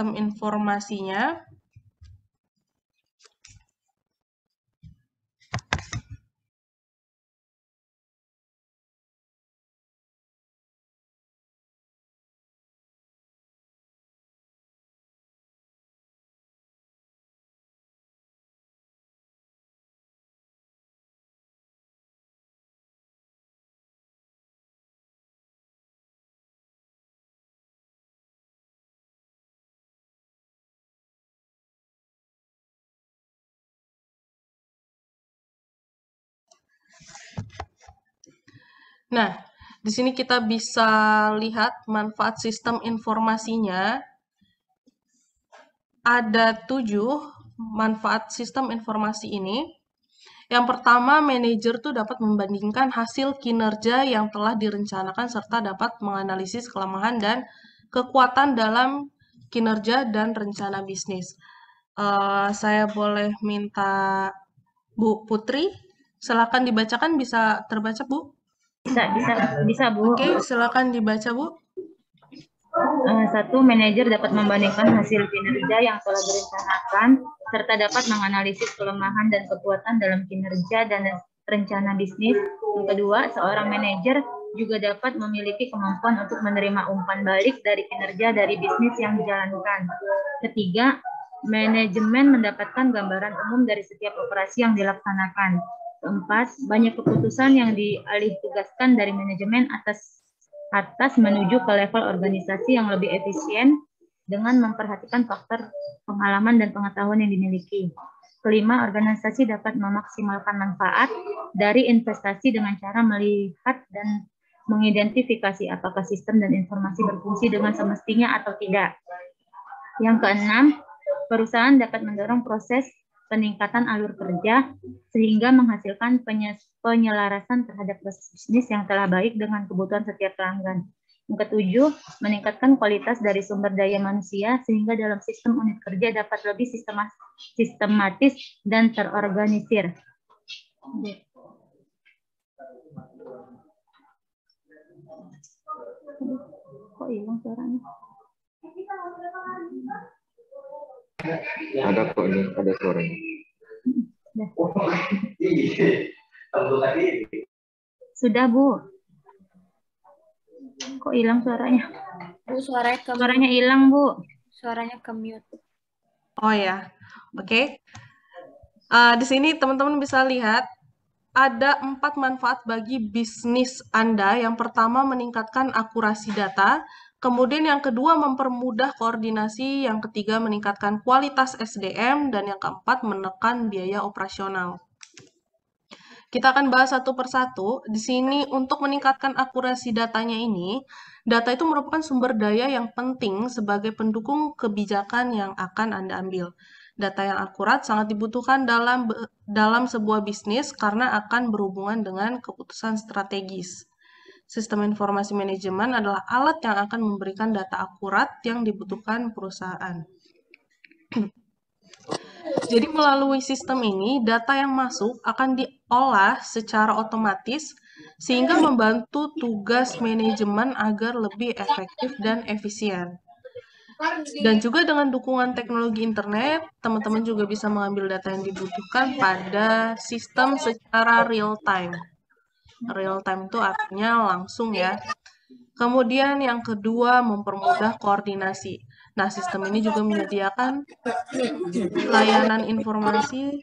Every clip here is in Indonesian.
sistem informasinya. Nah, di sini kita bisa lihat manfaat sistem informasinya. Ada 7 manfaat sistem informasi ini. Yang pertama, manajer tuh dapat membandingkan hasil kinerja yang telah direncanakan serta dapat menganalisis kelemahan dan kekuatan dalam kinerja dan rencana bisnis. Saya boleh minta Bu Putri, silakan dibacakan, bisa terbaca Bu? Bisa Bu. Oke, silakan dibaca Bu. 1. Manajer dapat membandingkan hasil kinerja yang telah direncanakan serta dapat menganalisis kelemahan dan kekuatan dalam kinerja dan rencana bisnis. Yang kedua, seorang manajer juga dapat memiliki kemampuan untuk menerima umpan balik dari kinerja dari bisnis yang dijalankan. Ketiga, manajemen mendapatkan gambaran umum dari setiap operasi yang dilaksanakan. Keempat, banyak keputusan yang dialih tugaskan dari manajemen atas menuju ke level organisasi yang lebih efisien dengan memperhatikan faktor pengalaman dan pengetahuan yang dimiliki. Kelima, organisasi dapat memaksimalkan manfaat dari investasi dengan cara melihat dan mengidentifikasi apakah sistem dan informasi berfungsi dengan semestinya atau tidak. Yang keenam, perusahaan dapat mendorong proses peningkatan alur kerja sehingga menghasilkan penyelarasan terhadap proses bisnis yang telah baik dengan kebutuhan setiap pelanggan. Yang ketujuh, meningkatkan kualitas dari sumber daya manusia sehingga dalam sistem unit kerja dapat lebih sistematis dan terorganisir. Kok hilang suaranya? Ada kok ini, ada suaranya. Sudah Bu. Kok hilang suaranya? Bu, suaranya hilang Bu. Suaranya ke mute. Oh ya, oke. Di sini teman-teman bisa lihat ada 4 manfaat bagi bisnis Anda. Yang pertama, meningkatkan akurasi data. Kemudian yang kedua, mempermudah koordinasi. Yang ketiga, meningkatkan kualitas SDM. Dan yang keempat, menekan biaya operasional. Kita akan bahas satu persatu. Di sini untuk meningkatkan akurasi datanya ini, data itu merupakan sumber daya yang penting sebagai pendukung kebijakan yang akan Anda ambil. Data yang akurat sangat dibutuhkan dalam sebuah bisnis karena akan berhubungan dengan keputusan strategis. Sistem informasi manajemen adalah alat yang akan memberikan data akurat yang dibutuhkan perusahaan. Jadi melalui sistem ini, data yang masuk akan diolah secara otomatis sehingga membantu tugas manajemen agar lebih efektif dan efisien. Dan juga dengan dukungan teknologi internet, teman-teman juga bisa mengambil data yang dibutuhkan pada sistem secara real time. Real time itu artinya langsung ya. Kemudian yang kedua, mempermudah koordinasi. Nah, sistem ini juga menyediakan layanan informasi.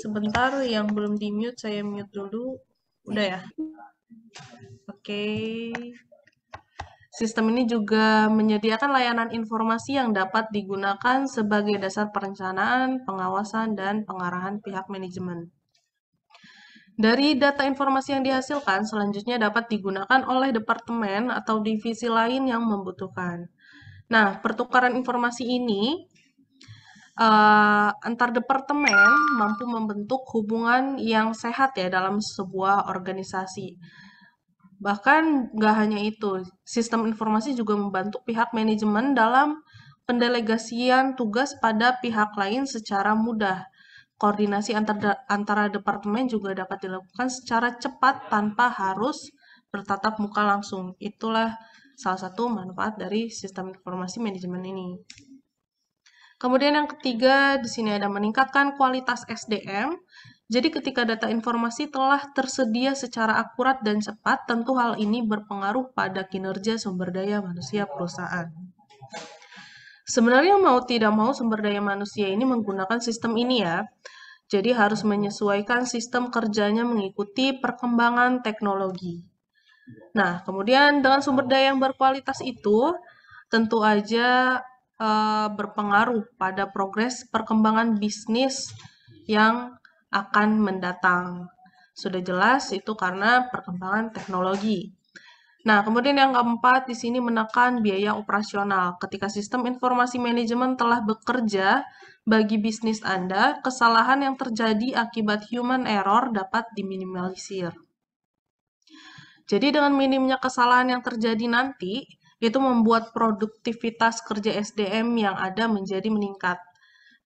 Sebentar, yang belum di-mute, saya mute dulu. Udah ya? Oke. Sistem ini juga menyediakan layanan informasi yang dapat digunakan sebagai dasar perencanaan, pengawasan, dan pengarahan pihak manajemen. Dari data informasi yang dihasilkan, selanjutnya dapat digunakan oleh departemen atau divisi lain yang membutuhkan. Nah, pertukaran informasi ini antar departemen mampu membentuk hubungan yang sehat ya dalam sebuah organisasi. Bahkan nggak hanya itu, sistem informasi juga membantu pihak manajemen dalam pendelegasian tugas pada pihak lain secara mudah. Koordinasi antara departemen juga dapat dilakukan secara cepat tanpa harus bertatap muka langsung. Itulah salah satu manfaat dari sistem informasi manajemen ini. Kemudian yang ketiga, di sini ada meningkatkan kualitas SDM. Jadi ketika data informasi telah tersedia secara akurat dan cepat, tentu hal ini berpengaruh pada kinerja sumber daya manusia perusahaan. Sebenarnya mau tidak mau sumber daya manusia ini menggunakan sistem ini ya. Jadi harus menyesuaikan sistem kerjanya mengikuti perkembangan teknologi. Nah, kemudian dengan sumber daya yang berkualitas itu, tentu aja berpengaruh pada progres perkembangan bisnis yang akan mendatang. Sudah jelas itu karena perkembangan teknologi. Nah, kemudian yang keempat di sini menekan biaya operasional. Ketika sistem informasi manajemen telah bekerja bagi bisnis Anda, kesalahan yang terjadi akibat human error dapat diminimalisir. Jadi dengan minimnya kesalahan yang terjadi nanti, itu membuat produktivitas kerja SDM yang ada menjadi meningkat.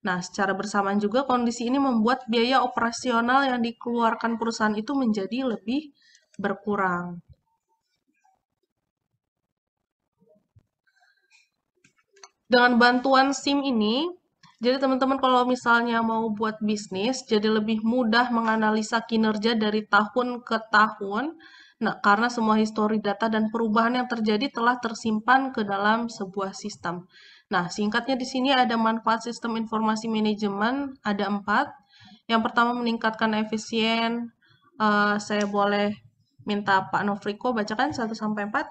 Nah, secara bersamaan juga kondisi ini membuat biaya operasional yang dikeluarkan perusahaan itu menjadi lebih berkurang. Dengan bantuan SIM ini, jadi teman-teman kalau misalnya mau buat bisnis, jadi lebih mudah menganalisa kinerja dari tahun ke tahun. Nah, karena semua histori data dan perubahan yang terjadi telah tersimpan ke dalam sebuah sistem. Nah, singkatnya di sini ada manfaat sistem informasi manajemen, ada 4. Yang pertama meningkatkan efisien. Saya boleh minta Pak Novriko bacakan 1 sampai 4.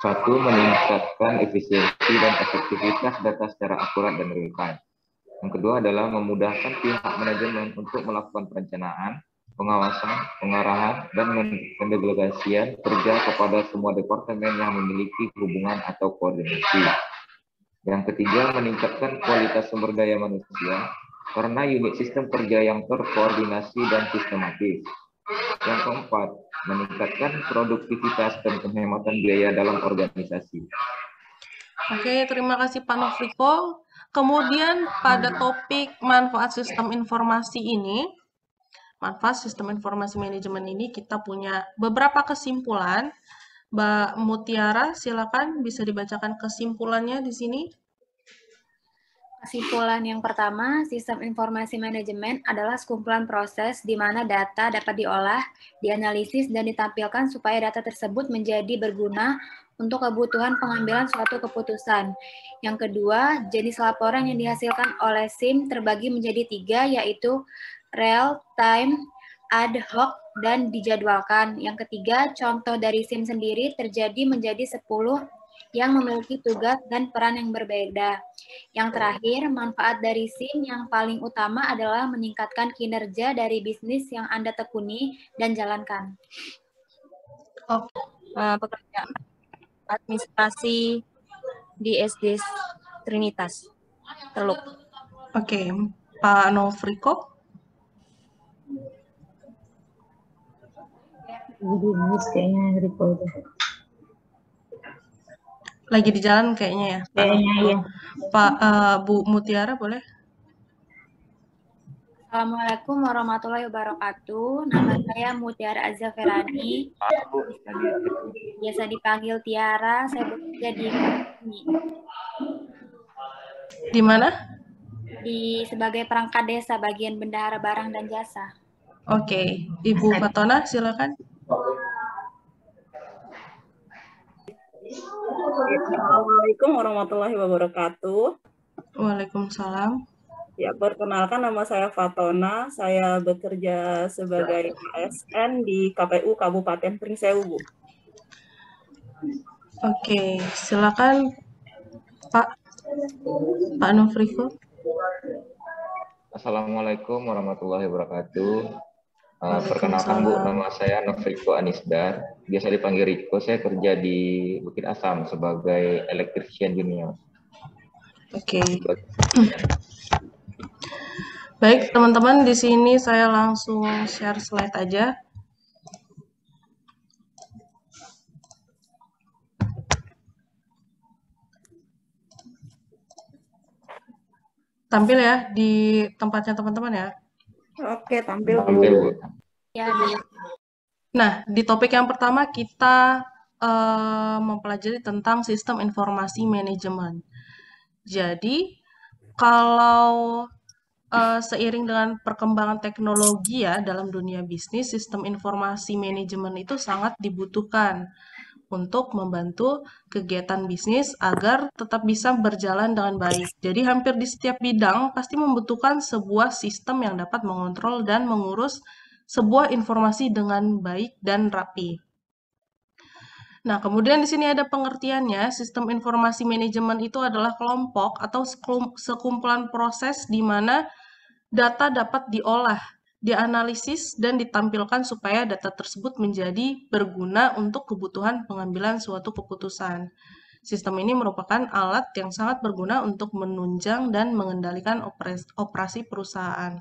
1. Meningkatkan efisiensi dan efektivitas data secara akurat dan real-time. Yang kedua adalah memudahkan pihak manajemen untuk melakukan perencanaan, pengawasan, pengarahan, dan pendelegasian kerja kepada semua departemen yang memiliki hubungan atau koordinasi. Yang ketiga, meningkatkan kualitas sumber daya manusia karena unit sistem kerja yang terkoordinasi dan sistematis. Yang keempat, meningkatkan produktivitas dan penghematan biaya dalam organisasi. Oke, terima kasih Pak Novriko. Kemudian pada topik manfaat sistem informasi ini, manfaat sistem informasi manajemen ini kita punya beberapa kesimpulan. Mbak Mutiara, silakan bisa dibacakan kesimpulannya di sini. Kesimpulan yang pertama, sistem informasi manajemen adalah sekumpulan proses di mana data dapat diolah, dianalisis, dan ditampilkan supaya data tersebut menjadi berguna untuk kebutuhan pengambilan suatu keputusan. Yang kedua, jenis laporan yang dihasilkan oleh SIM terbagi menjadi 3, yaitu real time, ad hoc, dan dijadwalkan. Yang ketiga, contoh dari SIM sendiri terjadi menjadi 10 yang memiliki tugas dan peran yang berbeda. Yang terakhir, manfaat dari SIM yang paling utama adalah meningkatkan kinerja dari bisnis yang Anda tekuni dan jalankan. Pekerjaan administrasi di SD Trinitas, Teluk. Oke, Pak Novriko. Kayaknya Riko udah. Lagi di jalan kayaknya ya. Kayaknya ya. Pak Bu Mutiara boleh? Assalamualaikum warahmatullahi wabarakatuh. Nama saya Mutiara Azaferani. Biasa dipanggil Tiara. Saya bekerja di Di mana? Sebagai perangkat desa bagian bendahara barang dan jasa. Oke, Ibu Fatona silakan. Assalamualaikum warahmatullahi wabarakatuh. Waalaikumsalam. Ya, perkenalkan nama saya Fatona. Saya bekerja sebagai ASN di KPU Kabupaten Pringsewu, Bu. Oke, silakan Pak Novriko. Assalamualaikum warahmatullahi wabarakatuh. Perkenalkan Bu, nama saya Novriko Anisdar. Biasa dipanggil Riko. Saya kerja di Bukit Asam sebagai electrician junior. Oke. Baik, teman-teman, di sini saya langsung share slide aja. Tampil ya di tempatnya teman-teman ya. Oke, tampil Bu. Tampil, Bu. Ya, Nah, di topik yang pertama kita mempelajari tentang sistem informasi manajemen. Jadi, kalau seiring dengan perkembangan teknologi ya dalam dunia bisnis, sistem informasi manajemen itu sangat dibutuhkan untuk membantu kegiatan bisnis agar tetap bisa berjalan dengan baik. Jadi hampir di setiap bidang pasti membutuhkan sebuah sistem yang dapat mengontrol dan mengurus sebuah informasi dengan baik dan rapi. Nah, kemudian di sini ada pengertiannya, sistem informasi manajemen itu adalah kelompok atau sekumpulan proses di mana data dapat diolah, dianalisis, dan ditampilkan supaya data tersebut menjadi berguna untuk kebutuhan pengambilan suatu keputusan. Sistem ini merupakan alat yang sangat berguna untuk menunjang dan mengendalikan operasi perusahaan.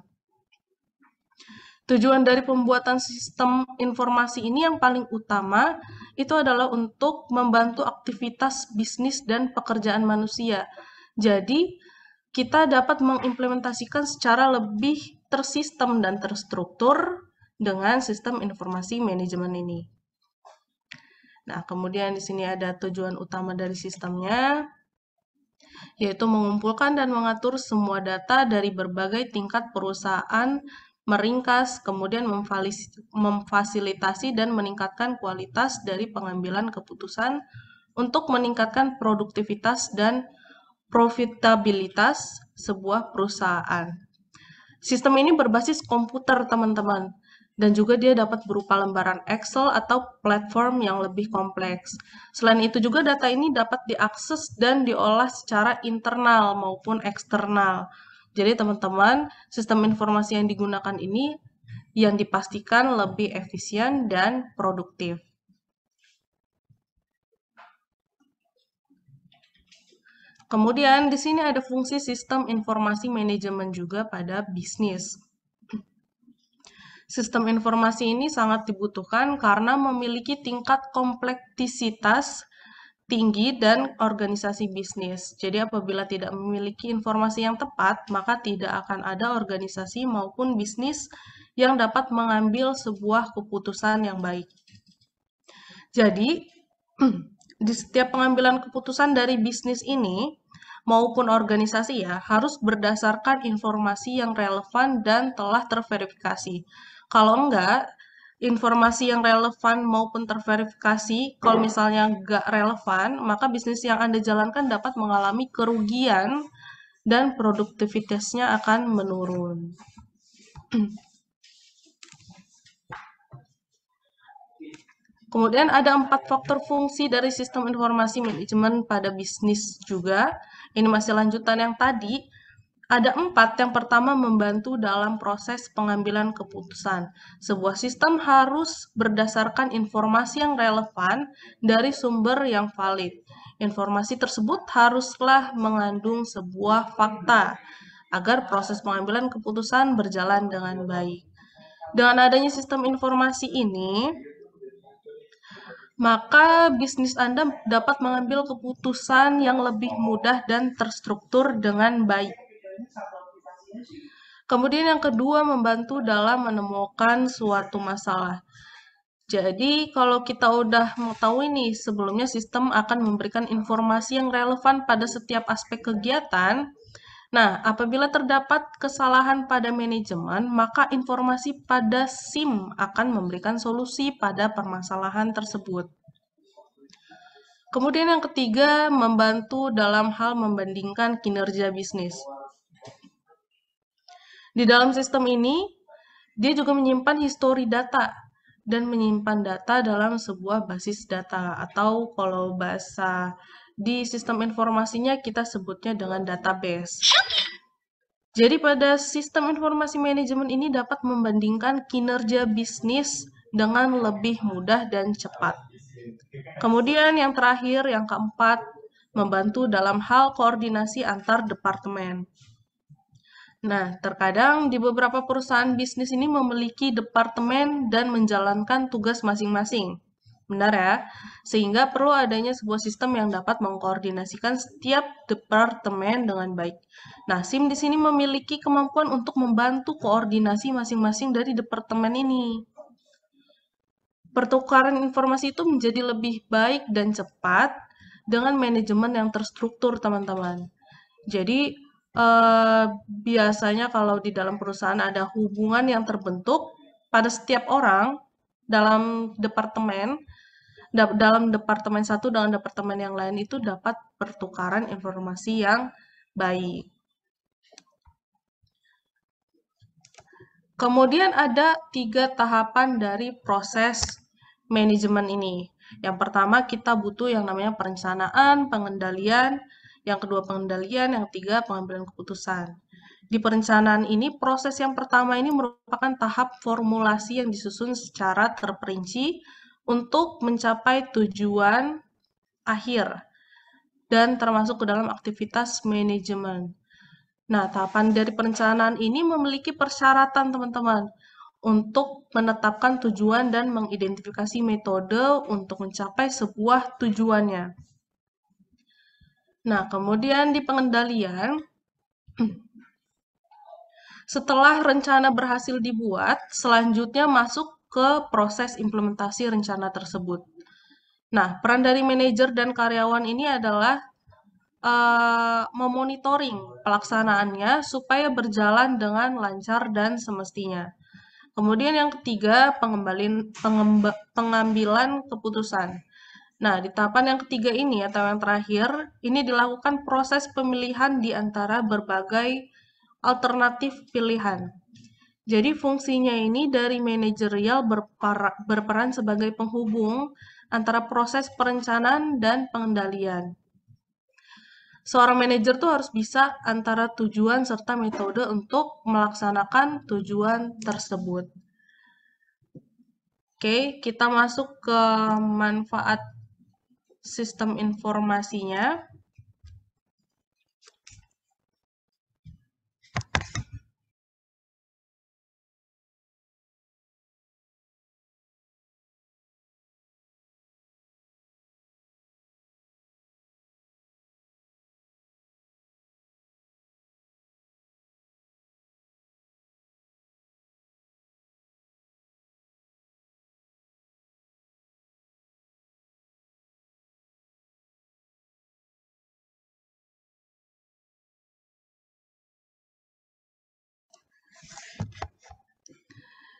Tujuan dari pembuatan sistem informasi ini yang paling utama itu adalah untuk membantu aktivitas bisnis dan pekerjaan manusia. Jadi, kita dapat mengimplementasikan secara lebih tersistem dan terstruktur dengan sistem informasi manajemen ini. Nah, kemudian di sini ada tujuan utama dari sistemnya, yaitu mengumpulkan dan mengatur semua data dari berbagai tingkat perusahaan, meringkas, kemudian memfasilitasi dan meningkatkan kualitas dari pengambilan keputusan untuk meningkatkan produktivitas dan profitabilitas sebuah perusahaan. Sistem ini berbasis komputer, teman-teman, dan juga dia dapat berupa lembaran Excel atau platform yang lebih kompleks. Selain itu juga data ini dapat diakses dan diolah secara internal maupun eksternal. Jadi teman-teman, sistem informasi yang digunakan ini yang dipastikan lebih efisien dan produktif. Kemudian di sini ada fungsi sistem informasi manajemen juga pada bisnis. Sistem informasi ini sangat dibutuhkan karena memiliki tingkat kompleksitas tinggi dan organisasi bisnis. Jadi apabila tidak memiliki informasi yang tepat, maka tidak akan ada organisasi maupun bisnis yang dapat mengambil sebuah keputusan yang baik. Jadi, di setiap pengambilan keputusan dari bisnis ini, maupun organisasi ya, harus berdasarkan informasi yang relevan dan telah terverifikasi. Kalau enggak, informasi yang relevan maupun terverifikasi, kalau misalnya enggak relevan, maka bisnis yang Anda jalankan dapat mengalami kerugian dan produktivitasnya akan menurun. Kemudian ada 4 faktor fungsi dari sistem informasi manajemen pada bisnis juga. Ini masih lanjutan yang tadi. Ada 4, yang pertama membantu dalam proses pengambilan keputusan. Sebuah sistem harus berdasarkan informasi yang relevan dari sumber yang valid. Informasi tersebut haruslah mengandung sebuah fakta agar proses pengambilan keputusan berjalan dengan baik. Dengan adanya sistem informasi ini, maka bisnis Anda dapat mengambil keputusan yang lebih mudah dan terstruktur dengan baik. Kemudian yang kedua, membantu dalam menemukan suatu masalah. Jadi, kalau kita udah mengetahui nih, sebelumnya sistem akan memberikan informasi yang relevan pada setiap aspek kegiatan. Nah, apabila terdapat kesalahan pada manajemen, maka informasi pada SIM akan memberikan solusi pada permasalahan tersebut. Kemudian yang ketiga, membantu dalam hal membandingkan kinerja bisnis. Di dalam sistem ini, dia juga menyimpan histori data dan menyimpan data dalam sebuah basis data, atau kalau bahasa di sistem informasinya kita sebutnya dengan database. Jadi pada sistem informasi manajemen ini dapat membandingkan kinerja bisnis dengan lebih mudah dan cepat. Kemudian yang terakhir, yang keempat, membantu dalam hal koordinasi antar departemen. Nah, terkadang di beberapa perusahaan bisnis ini memiliki departemen dan menjalankan tugas masing-masing. Benar ya? Sehingga perlu adanya sebuah sistem yang dapat mengkoordinasikan setiap departemen dengan baik. Nah, SIM di sini memiliki kemampuan untuk membantu koordinasi masing-masing dari departemen ini. pertukaran informasi itu menjadi lebih baik dan cepat dengan manajemen yang terstruktur, teman-teman. Jadi, biasanya kalau di dalam perusahaan ada hubungan yang terbentuk pada setiap orang dalam departemen satu dengan departemen yang lain itu dapat pertukaran informasi yang baik. Kemudian ada 3 tahapan dari proses manajemen ini. Yang pertama kita butuh yang namanya perencanaan, pengendalian, yang kedua pengendalian, yang ketiga pengambilan keputusan. Di perencanaan ini, proses yang pertama ini merupakan tahap formulasi yang disusun secara terperinci untuk mencapai tujuan akhir dan termasuk ke dalam aktivitas manajemen. Nah, tahapan dari perencanaan ini memiliki persyaratan, teman-teman, untuk menetapkan tujuan dan mengidentifikasi metode untuk mencapai sebuah tujuannya. Nah, kemudian di pengendalian, setelah rencana berhasil dibuat, selanjutnya masuk ke proses implementasi rencana tersebut. Nah, peran dari manajer dan karyawan ini adalah memonitoring pelaksanaannya supaya berjalan dengan lancar dan semestinya. Kemudian yang ketiga, pengambilan keputusan. Nah, di tahapan yang ketiga ini atau yang terakhir, ini dilakukan proses pemilihan di antara berbagai alternatif pilihan. Jadi fungsinya ini dari manajerial berperan sebagai penghubung antara proses perencanaan dan pengendalian. Seorang manajer tuh harus bisa antara tujuan serta metode untuk melaksanakan tujuan tersebut. Oke, kita masuk ke manfaat sistem informasinya.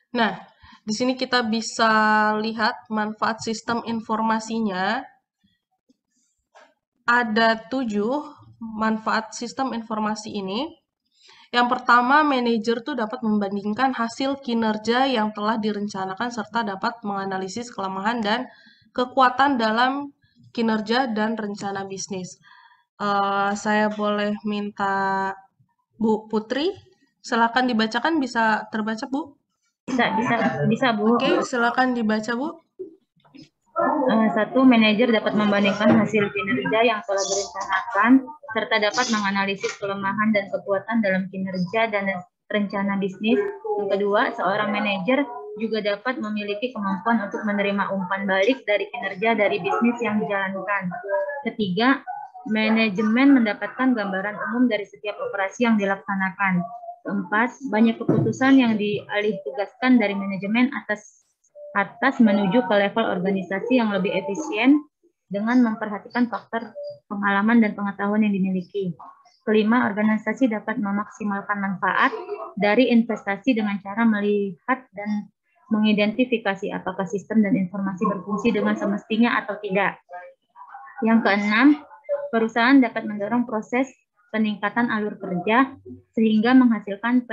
Nah, di sini kita bisa lihat manfaat sistem informasinya. Ada 7 manfaat sistem informasi ini. Yang pertama, manajer tuh dapat membandingkan hasil kinerja yang telah direncanakan serta dapat menganalisis kelemahan dan kekuatan dalam kinerja dan rencana bisnis. Saya boleh minta Bu Putri, silakan dibacakan, bisa terbaca Bu? Bisa Bu. Oke, silakan dibaca Bu. 1. Manajer dapat membandingkan hasil kinerja yang telah direncanakan serta dapat menganalisis kelemahan dan kekuatan dalam kinerja dan rencana bisnis. Yang kedua, seorang manajer juga dapat memiliki kemampuan untuk menerima umpan balik dari kinerja dari bisnis yang dijalankan. Ketiga, manajemen mendapatkan gambaran umum dari setiap operasi yang dilaksanakan. Keempat, banyak keputusan yang dialihtugaskan dari manajemen atas menuju ke level organisasi yang lebih efisien dengan memperhatikan faktor pengalaman dan pengetahuan yang dimiliki. Kelima, organisasi dapat memaksimalkan manfaat dari investasi dengan cara melihat dan mengidentifikasi apakah sistem dan informasi berfungsi dengan semestinya atau tidak. Yang keenam, perusahaan dapat mendorong proses peningkatan alur kerja sehingga menghasilkan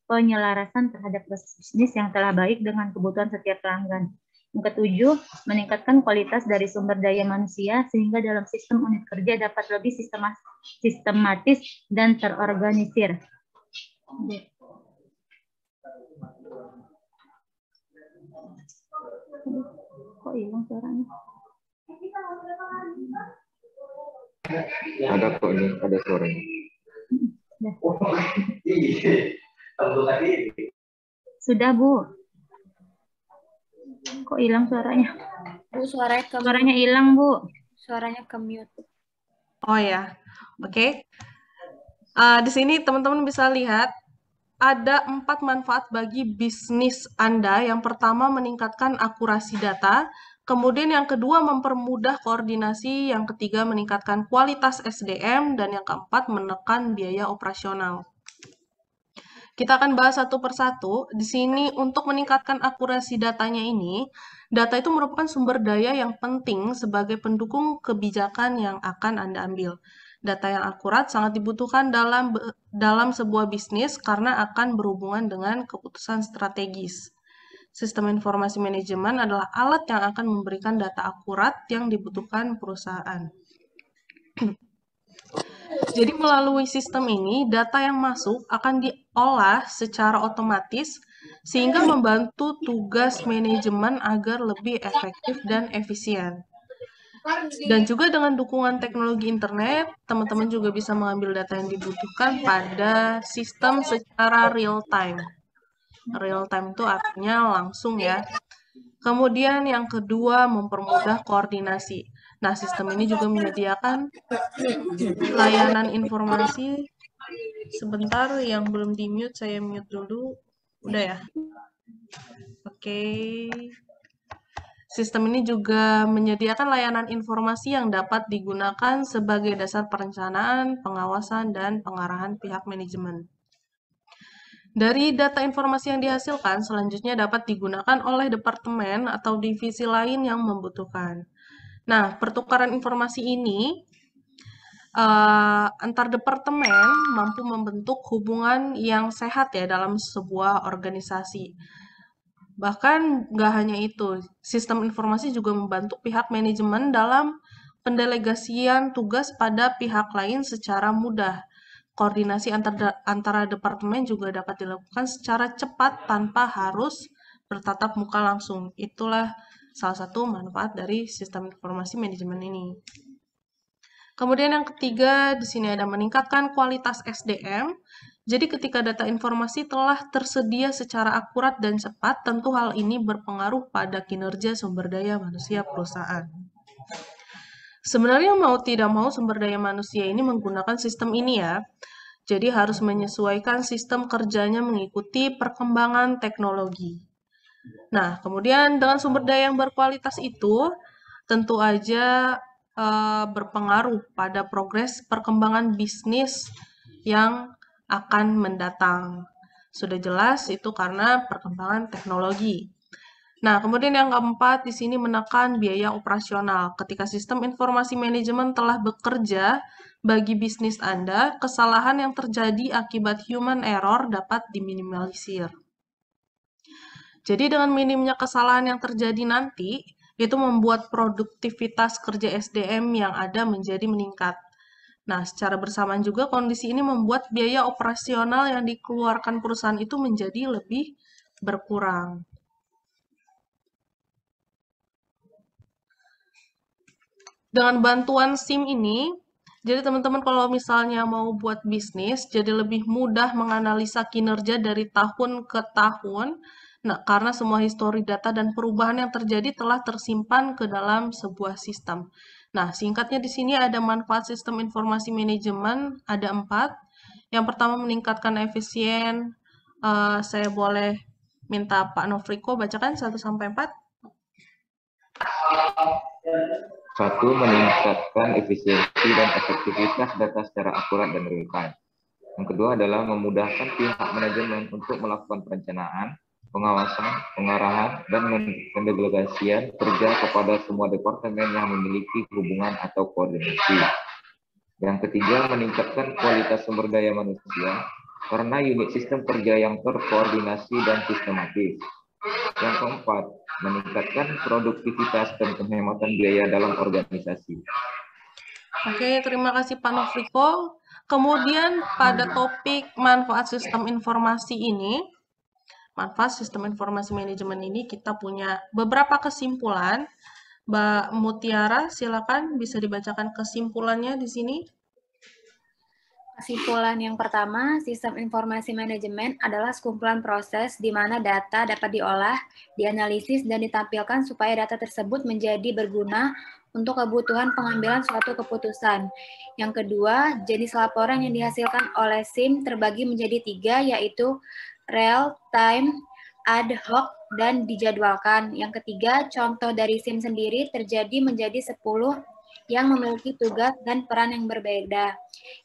penyelarasan terhadap proses bisnis yang telah baik dengan kebutuhan setiap pelanggan. Yang ketujuh, meningkatkan kualitas dari sumber daya manusia sehingga dalam sistem unit kerja dapat lebih sistematis dan terorganisir. Kok hilang suaranya? Ada kok ini, ada suaranya. Sudah Bu. Kok hilang suaranya? Bu, suaranya hilang Bu. Suaranya ke mute. Oh ya, oke. Di sini teman-teman bisa lihat ada 4 manfaat bagi bisnis Anda. Yang pertama, meningkatkan akurasi data. Kemudian yang kedua, mempermudah koordinasi. Yang ketiga, meningkatkan kualitas SDM. Dan yang keempat, menekan biaya operasional. Kita akan bahas satu persatu. Di sini untuk meningkatkan akurasi datanya ini, data itu merupakan sumber daya yang penting sebagai pendukung kebijakan yang akan Anda ambil. Data yang akurat sangat dibutuhkan dalam sebuah bisnis karena akan berhubungan dengan keputusan strategis. Sistem informasi manajemen adalah alat yang akan memberikan data akurat yang dibutuhkan perusahaan. Jadi melalui sistem ini, data yang masuk akan diolah secara otomatis sehingga membantu tugas manajemen agar lebih efektif dan efisien. Dan juga dengan dukungan teknologi internet, teman-teman juga bisa mengambil data yang dibutuhkan pada sistem secara real time. Real time itu artinya langsung ya. Kemudian yang kedua, mempermudah koordinasi. Nah, sistem ini juga menyediakan layanan informasi. Sebentar, yang belum di-mute, saya mute dulu. Udah ya? Oke. Sistem ini juga menyediakan layanan informasi yang dapat digunakan sebagai dasar perencanaan, pengawasan, dan pengarahan pihak manajemen. Dari data informasi yang dihasilkan, selanjutnya dapat digunakan oleh departemen atau divisi lain yang membutuhkan. Nah, pertukaran informasi ini antar departemen mampu membentuk hubungan yang sehat ya dalam sebuah organisasi. Bahkan nggak hanya itu, sistem informasi juga membantu pihak manajemen dalam pendelegasian tugas pada pihak lain secara mudah. Koordinasi antara departemen juga dapat dilakukan secara cepat tanpa harus bertatap muka langsung. Itulah salah satu manfaat dari sistem informasi manajemen ini. Kemudian yang ketiga, di sini ada meningkatkan kualitas SDM. Jadi ketika data informasi telah tersedia secara akurat dan cepat, tentu hal ini berpengaruh pada kinerja sumber daya manusia perusahaan. Sebenarnya mau tidak mau sumber daya manusia ini menggunakan sistem ini ya. Jadi harus menyesuaikan sistem kerjanya mengikuti perkembangan teknologi. Nah, kemudian dengan sumber daya yang berkualitas itu, tentu aja berpengaruh pada progres perkembangan bisnis yang akan mendatang. Sudah jelas itu karena perkembangan teknologi. Nah, kemudian yang keempat di sini menekan biaya operasional. Ketika sistem informasi manajemen telah bekerja bagi bisnis Anda, kesalahan yang terjadi akibat human error dapat diminimalisir. Jadi dengan minimnya kesalahan yang terjadi nanti, itu membuat produktivitas kerja SDM yang ada menjadi meningkat. Nah, secara bersamaan juga kondisi ini membuat biaya operasional yang dikeluarkan perusahaan itu menjadi lebih berkurang. Dengan bantuan SIM ini, jadi teman-teman kalau misalnya mau buat bisnis, jadi lebih mudah menganalisa kinerja dari tahun ke tahun. Nah, karena semua histori data dan perubahan yang terjadi telah tersimpan ke dalam sebuah sistem. Nah, singkatnya di sini ada manfaat sistem informasi manajemen, ada 4. Yang pertama meningkatkan efisien. Saya boleh minta Pak Nofriko bacakan 1-4. 1. Meningkatkan efisiensi dan efektivitas data secara akurat dan real time. Yang kedua adalah memudahkan pihak manajemen untuk melakukan perencanaan, pengawasan, pengarahan, dan pendelegasian kerja kepada semua departemen yang memiliki hubungan atau koordinasi. Yang ketiga, meningkatkan kualitas sumber daya manusia karena unit sistem kerja yang terkoordinasi dan sistematis. Yang keempat, meningkatkan produktivitas dan penghematan biaya dalam organisasi. Oke, terima kasih Pak Nofriko. Kemudian pada topik manfaat sistem informasi ini, manfaat sistem informasi manajemen ini kita punya beberapa kesimpulan. Mbak Mutiara, silakan bisa dibacakan kesimpulannya di sini. Kesimpulan yang pertama, sistem informasi manajemen adalah sekumpulan proses di mana data dapat diolah, dianalisis, dan ditampilkan supaya data tersebut menjadi berguna untuk kebutuhan pengambilan suatu keputusan. Yang kedua, jenis laporan yang dihasilkan oleh SIM terbagi menjadi 3, yaitu real time, ad hoc, dan dijadwalkan. Yang ketiga, contoh dari SIM sendiri terjadi menjadi 10 yang memiliki tugas dan peran yang berbeda.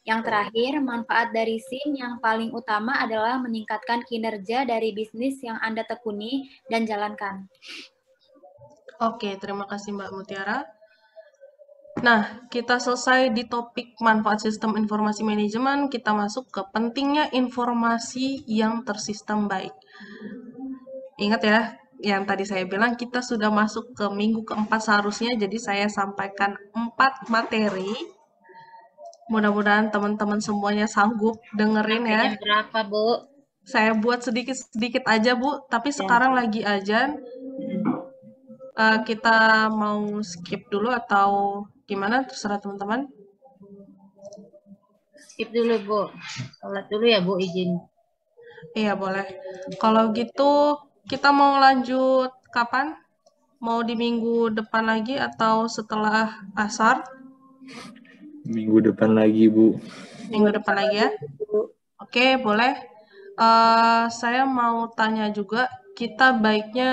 Yang terakhir, manfaat dari SIM yang paling utama adalah meningkatkan kinerja dari bisnis yang Anda tekuni dan jalankan. Oke, terima kasih Mbak Mutiara. Nah, kita selesai di topik manfaat sistem informasi manajemen, kita masuk ke pentingnya informasi yang tersistem baik. Ingat ya, yang tadi saya bilang kita sudah masuk ke minggu keempat seharusnya, jadi saya sampaikan 4 materi. Mudah-mudahan teman-teman semuanya sanggup dengerin ya. Jam berapa, Bu? Saya buat sedikit-sedikit aja, Bu, tapi sekarang lagi azan. Kita mau skip dulu atau gimana? Terserah teman-teman. Skip dulu, Bu. Sholat dulu ya, Bu, izin. Iya, boleh. Kalau gitu, kita mau lanjut kapan? Mau di minggu depan lagi atau setelah asar? Minggu depan lagi, Bu. Minggu depan lagi ya? Oke, boleh. Saya mau tanya juga, kita baiknya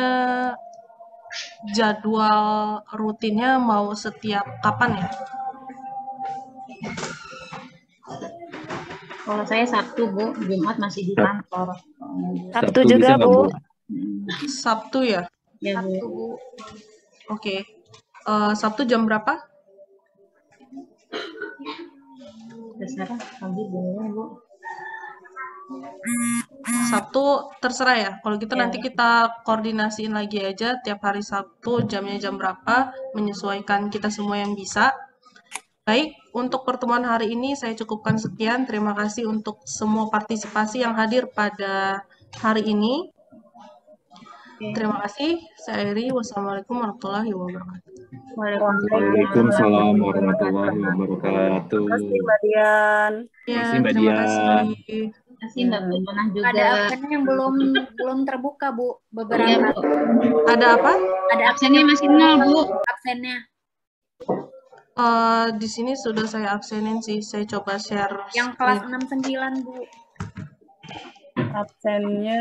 jadwal rutinnya mau setiap kapan ya? Kalau saya Sabtu, Bu. Jumat masih di kantor. Sabtu juga, bisa nggak, Bu. Sabtu ya? Ya, Bu. Sabtu, Bu. Oke. Sabtu jam berapa? Terserah, pagi boleh, Bu. Sabtu terserah ya. Kalau gitu Ya. nanti kita koordinasiin lagi aja tiap hari Sabtu jamnya jam berapa, menyesuaikan kita semua yang bisa. Baik, untuk pertemuan hari ini saya cukupkan sekian. Terima kasih untuk semua partisipasi yang hadir pada hari ini. Terima kasih. Saya Eri. Wassalamualaikum warahmatullahi wabarakatuh. Waalaikumsalam warahmatullahi wabarakatuh. Terima kasih, Mbak Dian. Ya, kasih, Mbak terima Dian. kasih. Terima kasih, Mbak Pernah juga. Ada absen yang belum terbuka, Bu. Iya, Beberapa. Bu. Ada apa? Ada Absennya masih 0, Bu. absennya. Di sini sudah saya absenin sih. Saya coba share Yang kelas screen. 69, Bu. Absennya,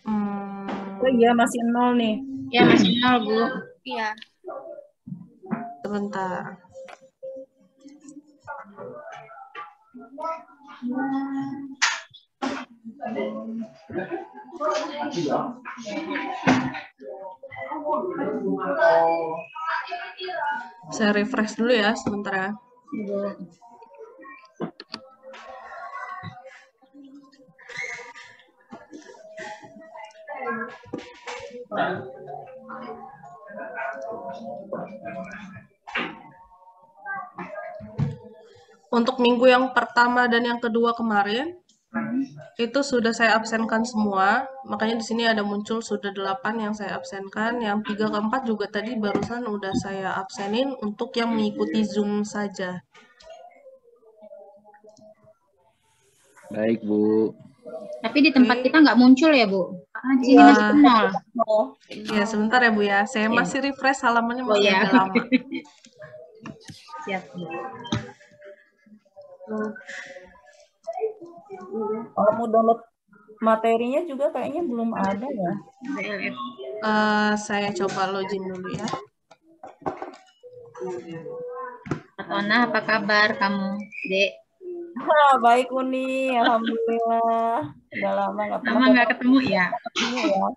Hmm, oh iya masih 0 nih. Ya, masih 0, Bu. Iya. sebentar. Saya refresh dulu ya, sebentar ya. Bu. Untuk minggu yang pertama dan yang kedua kemarin, itu sudah saya absenkan semua. Makanya di sini ada muncul sudah 8 yang saya absenkan. Yang 3 ke 4 juga tadi barusan udah saya absenin untuk yang mengikuti Zoom saja. Baik, Bu. Tapi di tempat kita nggak muncul ya, Bu? Karena di sini masih 0. Ya, sebentar ya Bu ya. Saya masih refresh halamannya masih agak lama. Siap, Bu. Kalau mau download materinya juga kayaknya belum ada ya. BLF. Saya coba login dulu ya. Fatona, apa kabar kamu, Dek? Baik Uni, alhamdulillah. Udah lama nggak pernah Lama nggak ketemu ya? ketemu ya.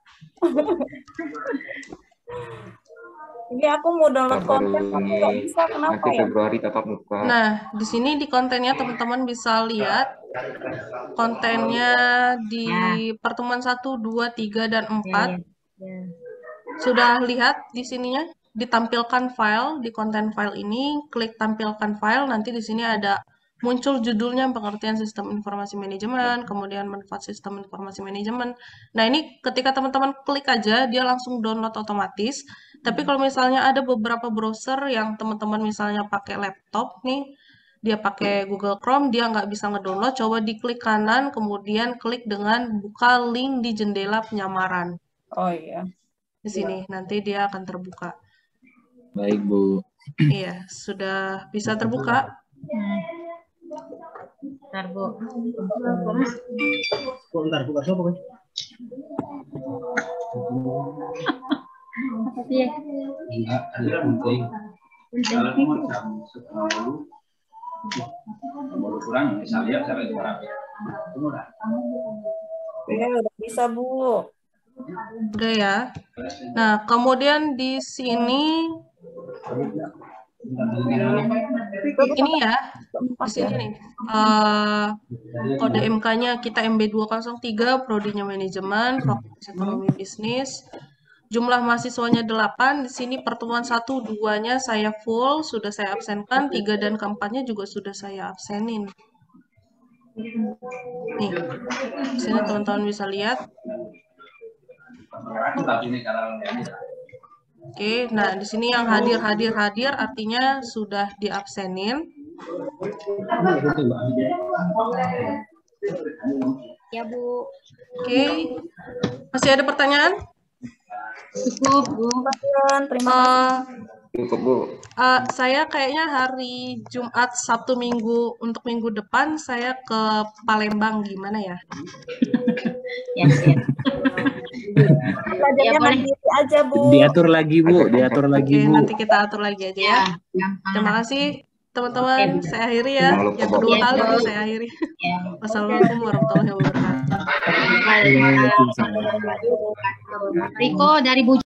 Ini aku mau download Kabar konten tapi Uni, nggak bisa, kenapa nanti ya? Februari tatap muka. Nah, di sini di kontennya teman-teman bisa lihat kontennya di pertemuan 1, 2, 3, dan 4. Ya. Sudah lihat di sininya? Ditampilkan file di konten file ini, klik tampilkan file, nanti di sini ada muncul judulnya pengertian sistem informasi manajemen, kemudian manfaat sistem informasi manajemen. Nah, ini ketika teman-teman klik aja, dia langsung download otomatis. Tapi kalau misalnya ada beberapa browser yang teman-teman misalnya pakai laptop nih, dia pakai Google Chrome, dia nggak bisa ngedownload, coba diklik kanan, kemudian klik dengan buka link di jendela penyamaran. Oh iya. Di sini, nanti dia akan terbuka. Baik, Bu. Iya, sudah bisa terbuka. Bentar, Bu. Bentar, buka siapa kan? Apa ya? Enggak, ada penting. Kalau nomor jam 10 baru kurang, saya lihat saya kurang. Ya, udah bisa, Bu. Udah ya. Nah, kemudian di sini ini ya, di sini nih. Kode MK-nya kita MB203, prodinya manajemen, fakultas ekonomi bisnis. Jumlah mahasiswanya 8, di sini pertemuan 1, 2-nya saya full, sudah saya absenkan, 3 dan keempatnya juga sudah saya absenin. Nih, di sini teman-teman bisa lihat. Oke, nah di sini yang hadir artinya sudah diabsenin. Ya, Bu. Oke, masih ada pertanyaan? Cukup, Bu. Terima kasih. Cukup, Bu. Saya kayaknya hari Jumat, Sabtu, Minggu, untuk minggu depan saya ke Palembang, gimana ya? Ya, siap. Belajarnya boleh. mandiri aja, Bu. Diatur lagi, Bu. Diatur lagi, Oke, Bu. nanti kita atur lagi aja ya. Gampang. Terima kasih teman-teman, Oke. saya akhiri ya. Jangan lupa Yang kedua Bapak. kali nih saya akhiri. Ya. Wassalamualaikum warahmatullahi wabarakatuh. Waalaikumsalam. Riko dari Bu